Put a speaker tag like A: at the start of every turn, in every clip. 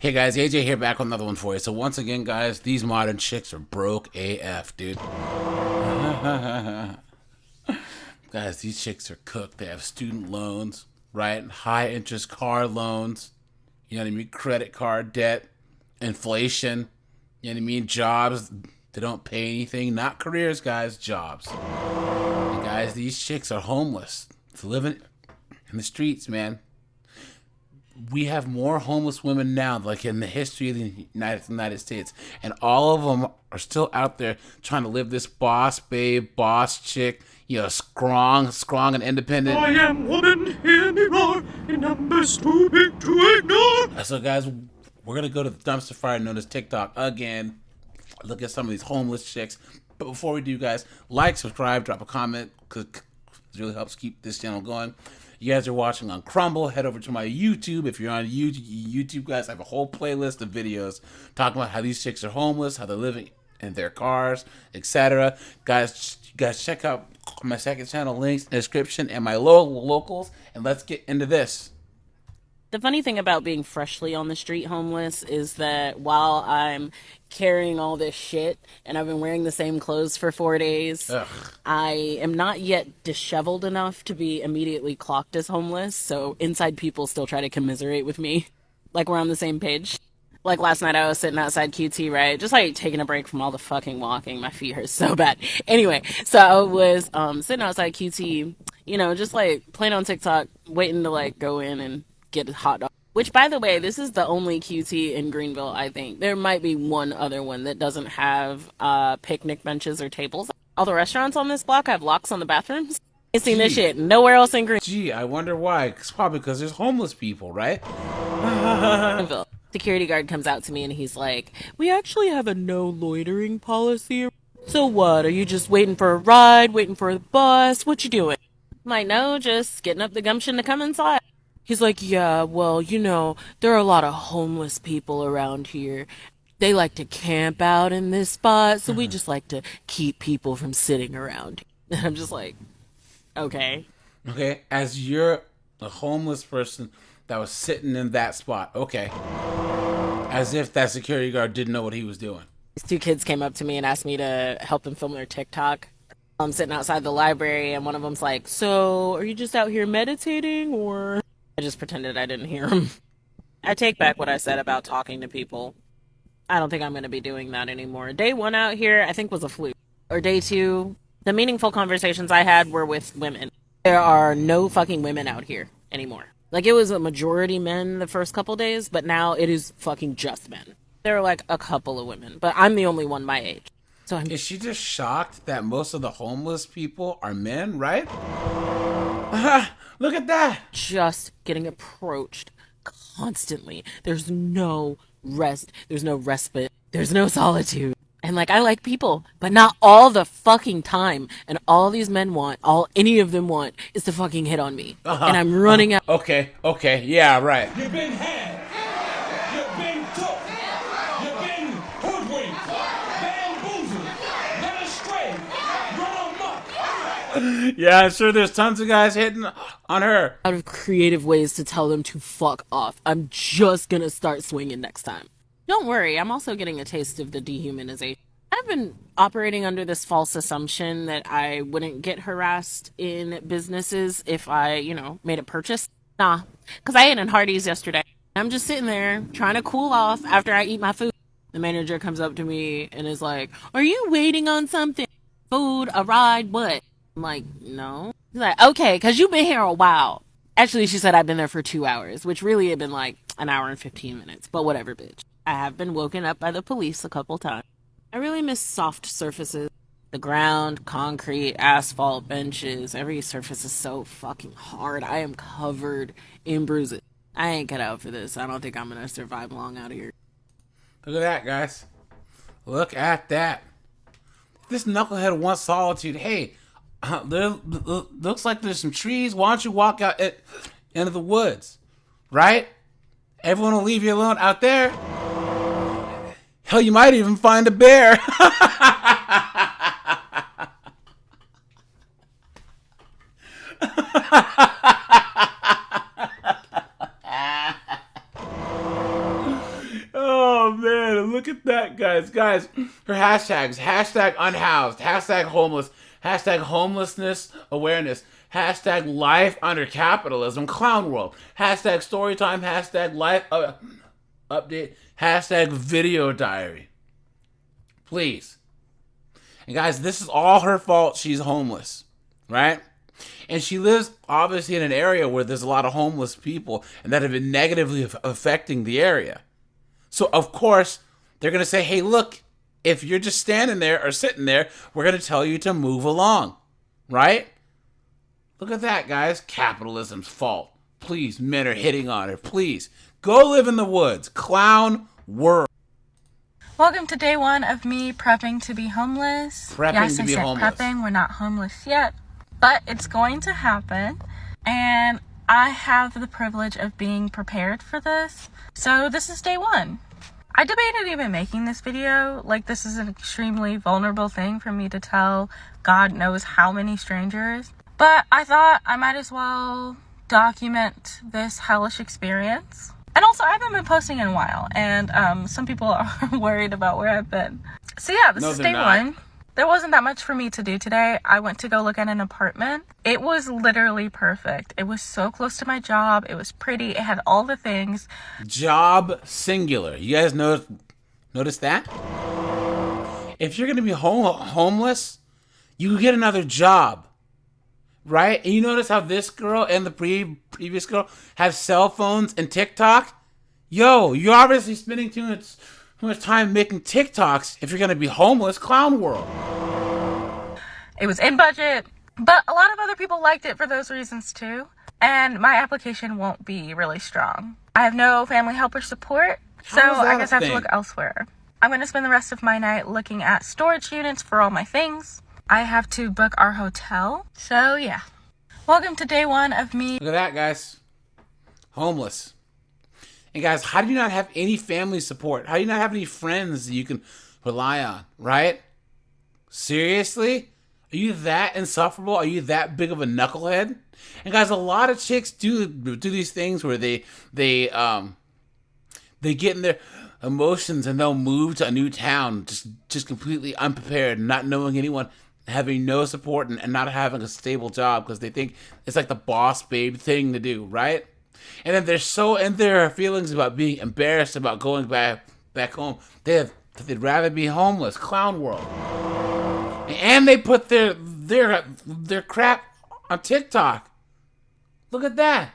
A: Hey guys, AJ here back with another one for you. So once again, guys, these modern chicks are broke AF, dude. Guys, these chicks are cooked. They have student loans, right? High interest car loans. You know what I mean? Credit card debt, inflation. You know what I mean? Jobs. They don't pay anything. Not careers, guys. Jobs. And guys, these chicks are homeless. It's living in the streets, man. We have more homeless women now, like in the history of the United States, and all of them are still out there trying to live this boss babe, boss chick, strong and independent.
B: I am woman, hear me roar, in numbers too big to ignore.
A: So, guys, we're gonna go to the dumpster fire known as TikTok again. Look at some of these homeless chicks. But before we do, guys, like, subscribe, drop a comment, because it really helps keep this channel going. You guys are watching on Crumble, head over to my YouTube. If you're on YouTube, guys, I have a whole playlist of videos talking about how these chicks are homeless, how they're living in their cars, etc. Guys, check out my second channel links in the description and my locals, and let's get into this.
C: The funny thing about being freshly on the street homeless is that while I'm carrying all this shit and I've been wearing the same clothes for 4 days,
A: Ugh.
C: I am not yet disheveled enough to be immediately clocked as homeless, so inside people still try to commiserate with me. Like we're on the same page. Like last night I was sitting outside QT, right? Just like taking a break from all the fucking walking. My feet hurt so bad. Anyway, so I was sitting outside QT, just like playing on TikTok, waiting to like go in and get a hot dog. Which, by the way, this is the only QT in Greenville, I think. There might be one other one that doesn't have picnic benches or tables. All the restaurants on this block have locks on the bathrooms. I've seen this shit nowhere else in
A: Gee, I wonder why. It's probably because there's homeless people, right?
C: Greenville. Security guard comes out to me and he's like, "We actually have a no loitering policy. So what? Are you just waiting for a ride, waiting for the bus? What you doing?" I'm like, "No, just getting up the gumption to come inside." He's like, "Yeah, well, there are a lot of homeless people around here. They like to camp out in this spot, so we just like to keep people from sitting around." And I'm just like, okay.
A: Okay, as you're a homeless person that was sitting in that spot, okay. As if that security guard didn't know what he was doing.
C: These two kids came up to me and asked me to help them film their TikTok. I'm sitting outside the library, and one of them's like, "So, are you just out here meditating, or?" I just pretended I didn't hear him. I take back what I said about talking to people. I don't think I'm going to be doing that anymore. Day one out here, I think, was a fluke. Or day two, the meaningful conversations I had were with women. There are no fucking women out here anymore. Like, it was a majority men the first couple days, but now it is fucking just men. There are like a couple of women, but I'm the only one my age. So
A: Is she just shocked that most of the homeless people are men, right? Look at that.
C: just getting approached constantly. There's no rest. There's no respite. There's no solitude. And like, I like people, but not all the fucking time. And all these men want, all any of them want, is to fucking hit on me. And I'm running out.
A: Okay, yeah, right.
B: You've been had, you've been took, you've been hoodwinked, bamboozled, led astray, run amok.
A: Yeah, I'm sure there's tons of guys hitting on her.
C: Out of creative ways to tell them to fuck off. I'm just gonna start swinging next time. Don't worry, I'm also getting a taste of the dehumanization. I've been operating under this false assumption that I wouldn't get harassed in businesses if I, made a purchase. Nah, because I ate in Hardee's yesterday. I'm just sitting there trying to cool off after I eat my food. The manager comes up to me and is like, "Are you waiting on something? Food, a ride, what?" I'm like, "No." He's like, "Okay, because you've been here a while." Actually, she said I've been there for 2 hours, which really had been like an hour and 15 minutes. But whatever, bitch. I have been woken up by the police a couple times. I really miss soft surfaces. The ground, concrete, asphalt, benches. Every surface is so fucking hard. I am covered in bruises. I ain't cut out for this. I don't think I'm going to survive long out of here.
A: Look at that, guys. Look at that. This knucklehead wants solitude. Hey, looks like there's some trees. Why don't you walk out into the woods, right? Everyone will leave you alone out there. Hell, you might even find a bear. look at that, guys. Guys, her hashtags. Hashtag unhoused. Hashtag homeless. Hashtag homelessness awareness. Hashtag life under capitalism. Clown world. Hashtag storytime. Hashtag life update. Hashtag video diary. Please. And guys, this is all her fault. She's homeless. Right? And she lives obviously in an area where there's a lot of homeless people and that have been negatively affecting the area. So, of course, they're going to say, hey, look, if you're just standing there or sitting there, we're going to tell you to move along. Right? Look at that, guys. Capitalism's fault. Please, men are hitting on her. Please, go live in the woods. Clown world.
D: Welcome to day one of me prepping to be homeless.
A: Prepping to be homeless.
D: Prepping. We're not homeless yet, but it's going to happen. And I have the privilege of being prepared for this. So this is day one. I debated even making this video. Like, this is an extremely vulnerable thing for me to tell God knows how many strangers. But I thought I might as well document this hellish experience. And also, I haven't been posting in a while, and some people are worried about where I've been. So yeah, this is day one. There wasn't that much for me to do today. I went to go look at an apartment. It was literally perfect. It was so close to my job. It was pretty. It had all the things.
A: Job singular. You guys notice that? If you're going to be homeless, you get another job. Right? And you notice how this girl and the previous girl have cell phones and TikTok? Yo, you're obviously spending too much time making TikToks if you're going to be homeless. Clown world.
D: It was in budget, but a lot of other people liked it for those reasons too. And my application won't be really strong. I have no family helper support, so I guess I have to look elsewhere. I'm going to spend the rest of my night looking at storage units for all my things. I have to book our hotel. So yeah. Welcome to day one of me.
A: Look at that, guys. Homeless. And guys, how do you not have any family support? How do you not have any friends that you can rely on, right? Seriously? Are you that insufferable? Are you that big of a knucklehead? And guys, a lot of chicks do these things where they get in their emotions and they'll move to a new town just completely unprepared, not knowing anyone, having no support and not having a stable job because they think it's like the boss babe thing to do, right? And then they're so in their feelings about being embarrassed about going back home, they'd rather be homeless. Clown world. And they put their crap on TikTok. Look at that.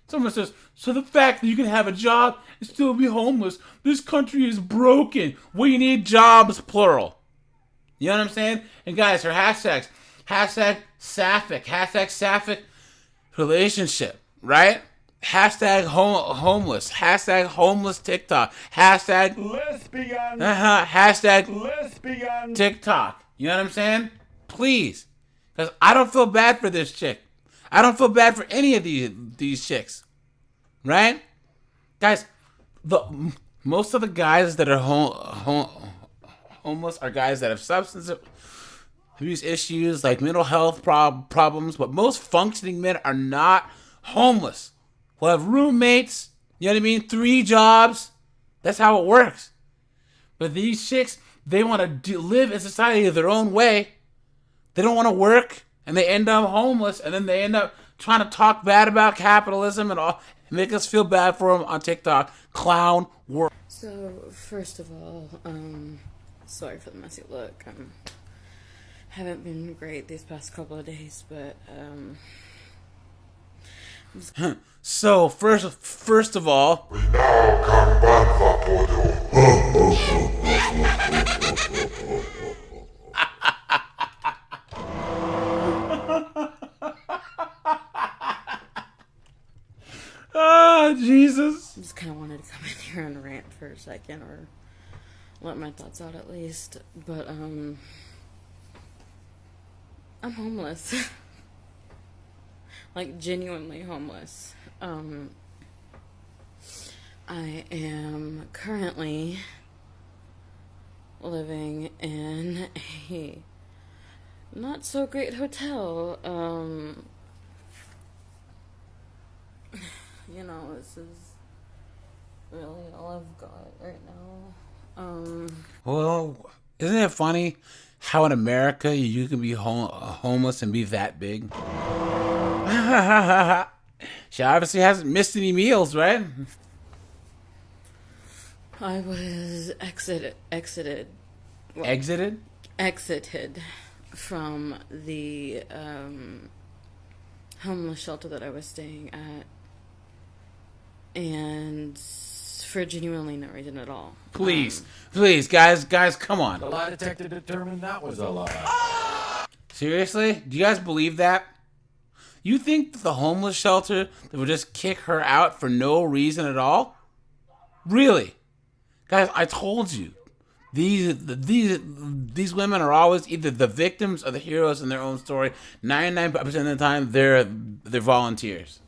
A: Someone says, so the fact that you can have a job and still be homeless, this country is broken. We need jobs, plural. You know what I'm saying? And guys, her hashtags. Hashtag sapphic. Hashtag sapphic relationship. Right? Hashtag homeless. Hashtag homeless TikTok. Hashtag
B: lesbian.
A: Hashtag
B: lesbian.
A: TikTok. You know what I'm saying? Please. Because I don't feel bad for this chick. I don't feel bad for any of these chicks. Right? Guys, most of the guys that are homeless are guys that have substance abuse issues, like mental health problems, but most functioning men are not homeless. We'll have roommates, you know what I mean? 3 jobs. That's how it works. But these chicks, they want to live in society their own way. They don't want to work, and they end up homeless, and then they end up trying to talk bad about capitalism and all, and make us feel bad for them on TikTok. Clown world.
C: So, first of all, sorry for the messy look. Haven't been great these past couple of days, but
A: So first of all,
E: We now can ban Vapodo.
A: ah, Jesus.
C: I just kind of wanted to come in here and rant for a second, or let my thoughts out at least. But I'm homeless. Like, genuinely homeless. I am currently living in a not so great hotel. You know, this is really all I've got right now.
A: Well, isn't it funny how in America you can be homeless and be that big? She obviously hasn't missed any meals, right?
C: I was exited
A: Exited?
C: from the homeless shelter that I was staying at, and for genuinely no reason at all.
A: Please, guys, come on.
F: The lie detector determined that was a lie.
A: Seriously? Do you guys believe that? You think that the homeless shelter that would just kick her out for no reason at all? Really? Guys, I told you. These women are always either the victims or the heroes in their own story. 99% of the time, they're volunteers.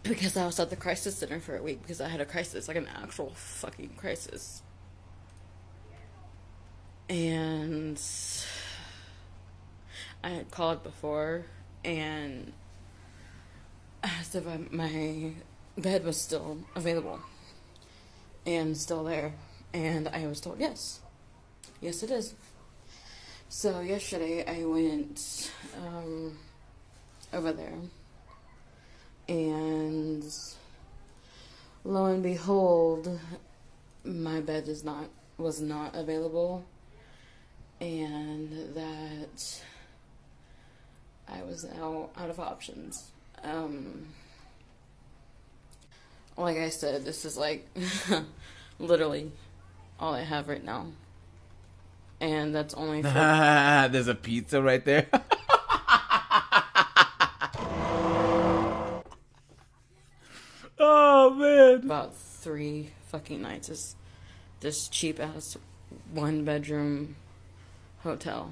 C: Because I was at the crisis center for a week because I had a crisis, like an actual fucking crisis. And I had called before and asked if my bed was still available and still there. And I was told yes. Yes, it is. So yesterday I went over there. And lo and behold, my bed was not available, and that I was now out of options. Like I said, this is like literally all I have right now, and that's only for
A: There's a pizza right there. Oh man!
C: about 3 fucking nights. Is this cheap ass 1-bedroom hotel.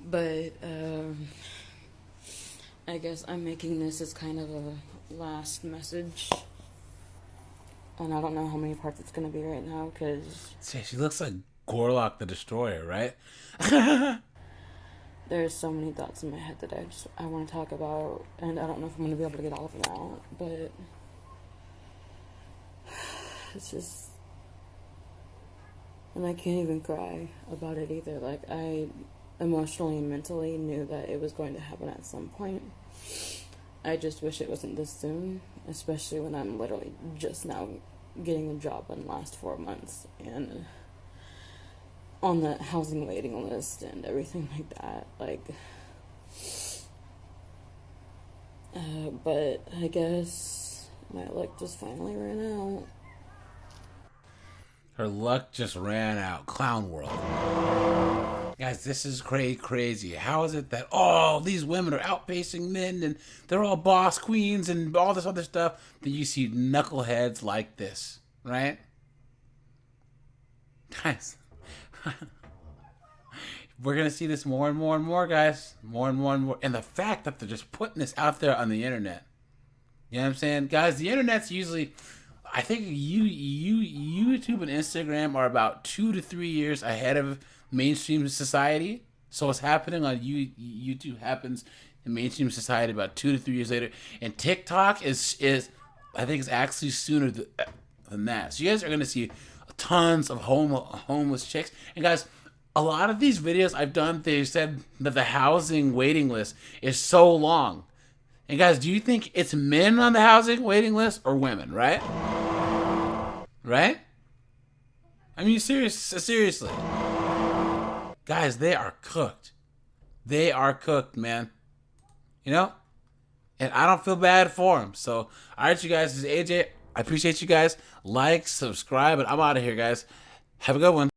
C: But I guess I'm making this as kind of a last message. And I don't know how many parts it's going to be right now, because
A: She looks like Gorlock the Destroyer, right?
C: there's so many thoughts in my head that I want to talk about, and I don't know if I'm going to be able to get all of them out, but it's just, and I can't even cry about it either. Like, I emotionally and mentally knew that it was going to happen at some point. I just wish it wasn't this soon, especially when I'm literally just now getting a job in the last 4 months and on the housing waiting list and everything like that. Like, but I guess my luck just finally ran out.
A: Her luck just ran out. Clown world. Guys, this is crazy. How is it that all these women are outpacing men and they're all boss queens and all this other stuff, that you see knuckleheads like this, right? Guys, we're going to see this more and more and more, guys. More and more and more. And the fact that they're just putting this out there on the internet. You know what I'm saying? Guys, the internet's usually, I think YouTube and Instagram are about 2 to 3 years ahead of mainstream society. So what's happening on YouTube happens in mainstream society about 2 to 3 years later. And TikTok is I think it's actually sooner than that. So you guys are going to see tons of homeless chicks. And guys, a lot of these videos I've done, they said that the housing waiting list is so long. And guys, do you think it's men on the housing waiting list or women, right? Right? I mean, seriously. Guys, they are cooked. They are cooked, man. You know? And I don't feel bad for them. So, alright, you guys, this is AJ. I appreciate you guys. Like, subscribe, and I'm out of here, guys. Have a good one.